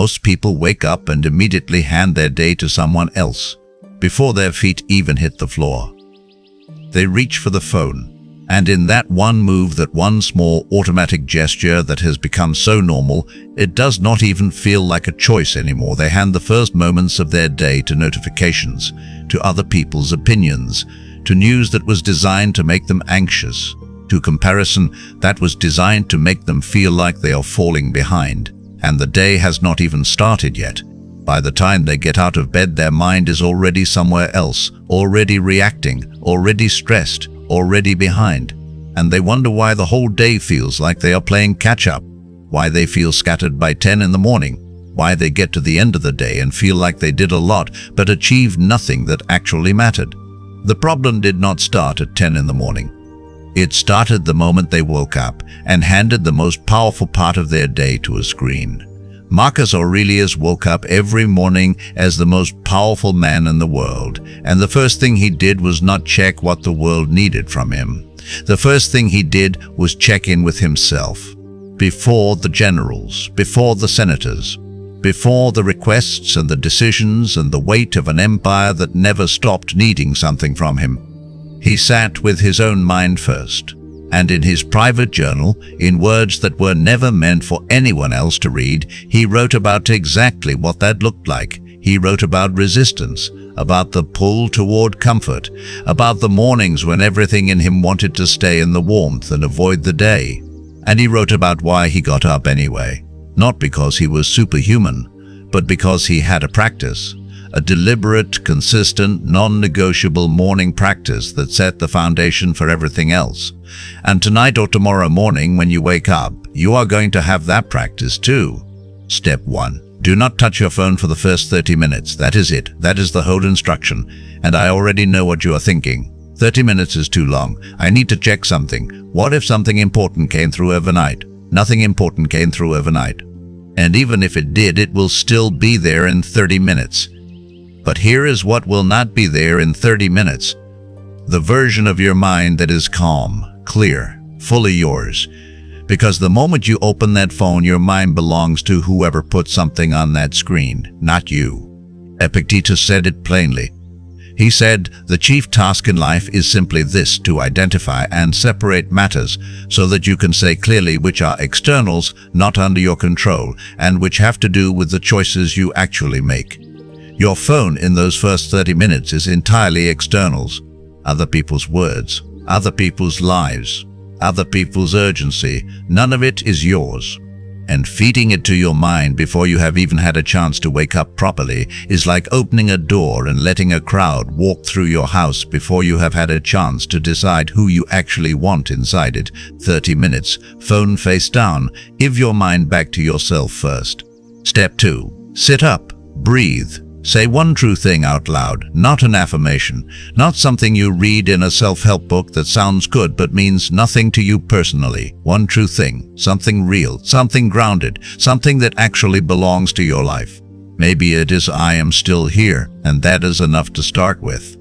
Most people wake up and immediately hand their day to someone else, before their feet even hit the floor. They reach for the phone, and in that one move, that one small automatic gesture that has become so normal, it does not even feel like a choice anymore. They hand the first moments of their day to notifications, to other people's opinions, to news that was designed to make them anxious, to comparison that was designed to make them feel like they are falling behind. And the day has not even started yet. By the time they get out of bed, their mind is already somewhere else, already reacting, already stressed, already behind. And they wonder why the whole day feels like they are playing catch-up, why they feel scattered by 10 in the morning, why they get to the end of the day and feel like they did a lot but achieved nothing that actually mattered. The problem did not start at 10 in the morning. It started the moment they woke up and handed the most powerful part of their day to a screen. Marcus Aurelius woke up every morning as the most powerful man in the world, and the first thing he did was not check what the world needed from him. The first thing he did was check in with himself. Before the generals, before the senators, before the requests and the decisions and the weight of an empire that never stopped needing something from him. He sat with his own mind first, and in his private journal, in words that were never meant for anyone else to read, he wrote about exactly what that looked like. He wrote about resistance, about the pull toward comfort, about the mornings when everything in him wanted to stay in the warmth and avoid the day. And he wrote about why he got up anyway, not because he was superhuman, but because he had a practice. A deliberate, consistent, non-negotiable morning practice that set the foundation for everything else. And tonight or tomorrow morning when you wake up, you are going to have that practice too. Step 1. Do not touch your phone for the first 30 minutes. That is it. That is the whole instruction. And I already know what you are thinking. 30 minutes is too long. I need to check something. What if something important came through overnight? Nothing important came through overnight. And even if it did, it will still be there in 30 minutes. But here is what will not be there in 30 minutes. The version of your mind that is calm, clear, fully yours. Because the moment you open that phone, your mind belongs to whoever put something on that screen, not you. Epictetus said it plainly. He said, the chief task in life is simply this, to identify and separate matters so that you can say clearly which are externals, not under your control, and which have to do with the choices you actually make. Your phone in those first 30 minutes is entirely externals. Other people's words, other people's lives, other people's urgency. None of it is yours. And feeding it to your mind before you have even had a chance to wake up properly is like opening a door and letting a crowd walk through your house before you have had a chance to decide who you actually want inside it. 30 minutes, phone face down. Give your mind back to yourself first. Step 2. Sit up, breathe. Say one true thing out loud, not an affirmation, not something you read in a self-help book that sounds good but means nothing to you personally. One true thing, something real, something grounded, something that actually belongs to your life. Maybe it is I am still here, and that is enough to start with.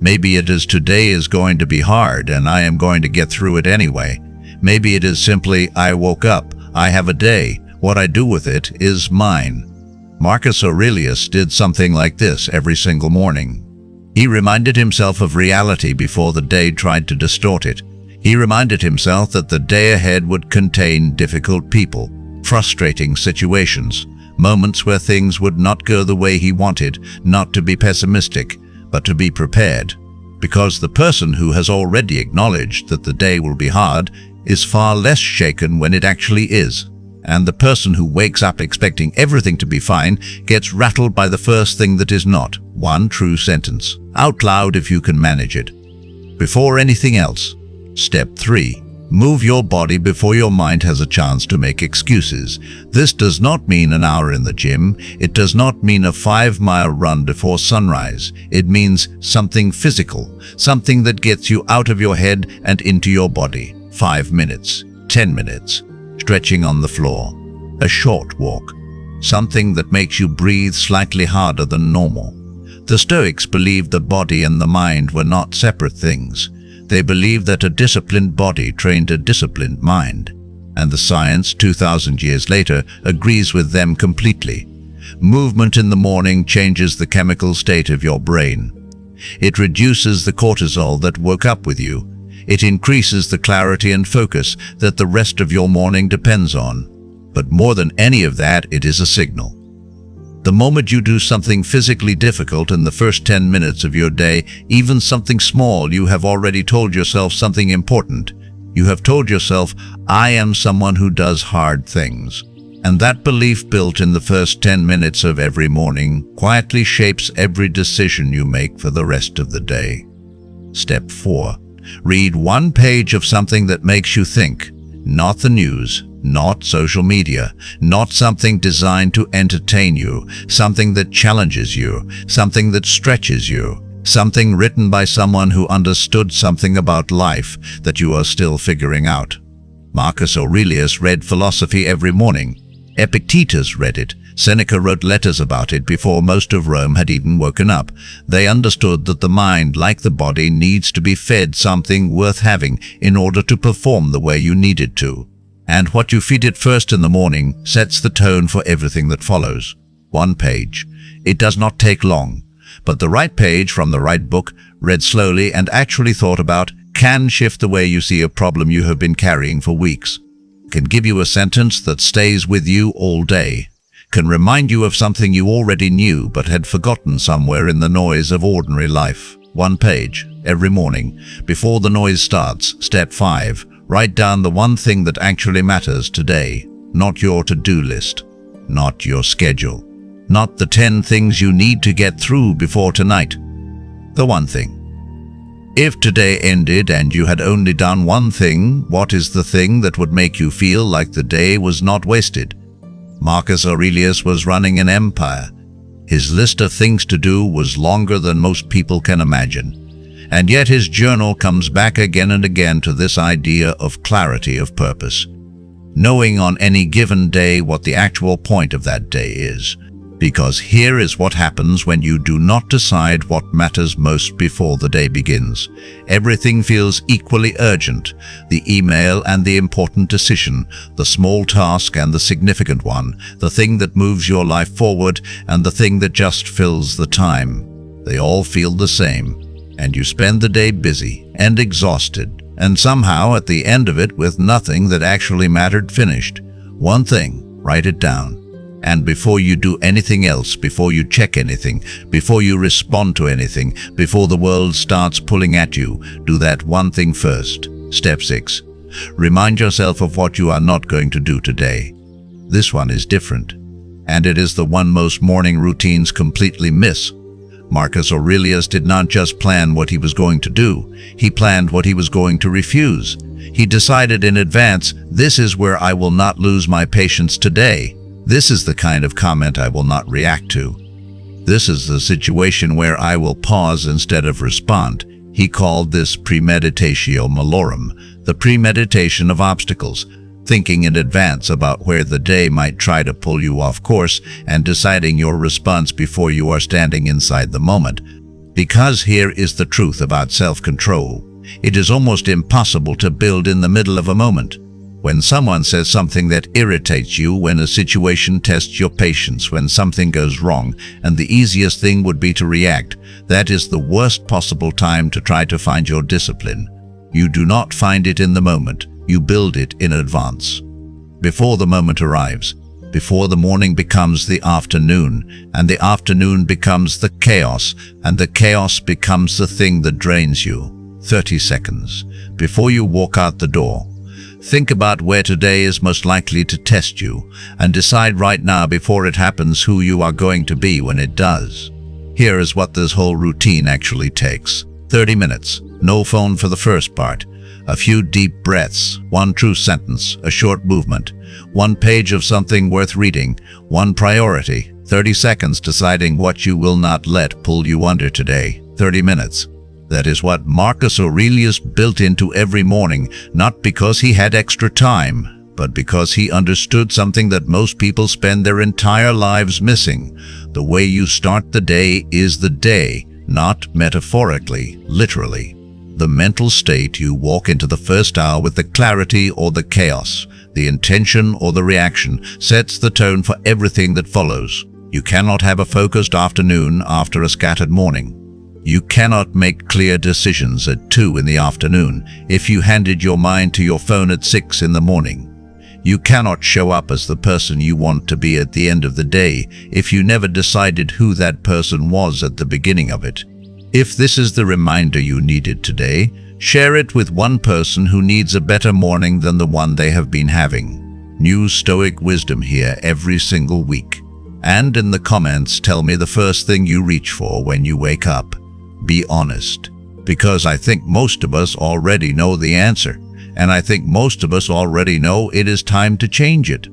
Maybe it is today is going to be hard and I am going to get through it anyway. Maybe it is simply I woke up, I have a day, what I do with it is mine. Marcus Aurelius did something like this every single morning. He reminded himself of reality before the day tried to distort it. He reminded himself that the day ahead would contain difficult people, frustrating situations, moments where things would not go the way he wanted, not to be pessimistic, but to be prepared. Because the person who has already acknowledged that the day will be hard is far less shaken when it actually is. And the person who wakes up expecting everything to be fine gets rattled by the first thing that is not. One true sentence, out loud if you can manage it. Before anything else. Step 3. Move your body before your mind has a chance to make excuses. This does not mean an hour in the gym. It does not mean a 5-mile run before sunrise. It means something physical, something that gets you out of your head and into your body. 5 minutes, 10 minutes. Stretching on the floor, a short walk, something that makes you breathe slightly harder than normal. The Stoics believed the body and the mind were not separate things. They believed that a disciplined body trained a disciplined mind. And the science, 2,000 years later, agrees with them completely. Movement in the morning changes the chemical state of your brain. It reduces the cortisol that woke up with you. It increases the clarity and focus that the rest of your morning depends on. But more than any of that, it is a signal. The moment you do something physically difficult in the first 10 minutes of your day, even something small, you have already told yourself something important. You have told yourself, I am someone who does hard things. And that belief built in the first 10 minutes of every morning quietly shapes every decision you make for the rest of the day. Step 4. Read one page of something that makes you think. Not the news, not social media, not something designed to entertain you, something that challenges you, something that stretches you, something written by someone who understood something about life that you are still figuring out. Marcus Aurelius read philosophy every morning. Epictetus read it. Seneca wrote letters about it before most of Rome had even woken up. They understood that the mind, like the body, needs to be fed something worth having in order to perform the way you need it to. And what you feed it first in the morning sets the tone for everything that follows. One page. It does not take long, but the right page from the right book, read slowly and actually thought about, can shift the way you see a problem you have been carrying for weeks. Can give you a sentence that stays with you all day, can remind you of something you already knew but had forgotten somewhere in the noise of ordinary life. One page, every morning, before the noise starts. Step 5. Write down the one thing that actually matters today, not your to-do list, not your schedule, not the 10 things you need to get through before tonight. The one thing. If today ended and you had only done one thing, what is the thing that would make you feel like the day was not wasted? Marcus Aurelius was running an empire. His list of things to do was longer than most people can imagine. And yet his journal comes back again and again to this idea of clarity of purpose. Knowing on any given day what the actual point of that day is. Because here is what happens when you do not decide what matters most before the day begins. Everything feels equally urgent. The email and the important decision, the small task and the significant one, the thing that moves your life forward and the thing that just fills the time. They all feel the same, and you spend the day busy and exhausted, and somehow at the end of it with nothing that actually mattered finished. One thing, write it down. And before you do anything else, before you check anything, before you respond to anything, before the world starts pulling at you, do that one thing first. Step 6. Remind yourself of what you are not going to do today. This one is different, and it is the one most morning routines completely miss. Marcus Aurelius did not just plan what he was going to do, he planned what he was going to refuse. He decided in advance, this is where I will not lose my patience today. This is the kind of comment I will not react to. This is the situation where I will pause instead of respond. He called this premeditatio malorum, the premeditation of obstacles, thinking in advance about where the day might try to pull you off course and deciding your response before you are standing inside the moment. Because here is the truth about self-control. It is almost impossible to build in the middle of a moment. When someone says something that irritates you, when a situation tests your patience, when something goes wrong, and the easiest thing would be to react, that is the worst possible time to try to find your discipline. You do not find it in the moment, you build it in advance. Before the moment arrives, before the morning becomes the afternoon, and the afternoon becomes the chaos, and the chaos becomes the thing that drains you. 30 seconds. Before you walk out the door, think about where today is most likely to test you, and decide right now before it happens who you are going to be when it does. Here is what this whole routine actually takes. 30 minutes, no phone for the first part, a few deep breaths, one true sentence, a short movement, one page of something worth reading, one priority, 30 seconds deciding what you will not let pull you under today, 30 minutes. That is what Marcus Aurelius built into every morning, not because he had extra time, but because he understood something that most people spend their entire lives missing. The way you start the day is the day, not metaphorically, literally. The mental state you walk into the first hour with, the clarity or the chaos, the intention or the reaction, sets the tone for everything that follows. You cannot have a focused afternoon after a scattered morning. You cannot make clear decisions at 2 in the afternoon if you handed your mind to your phone at 6 in the morning. You cannot show up as the person you want to be at the end of the day if you never decided who that person was at the beginning of it. If this is the reminder you needed today, share it with one person who needs a better morning than the one they have been having. New Stoic wisdom here every single week. And in the comments, tell me the first thing you reach for when you wake up. Be honest, because I think most of us already know the answer, and I think most of us already know it is time to change it.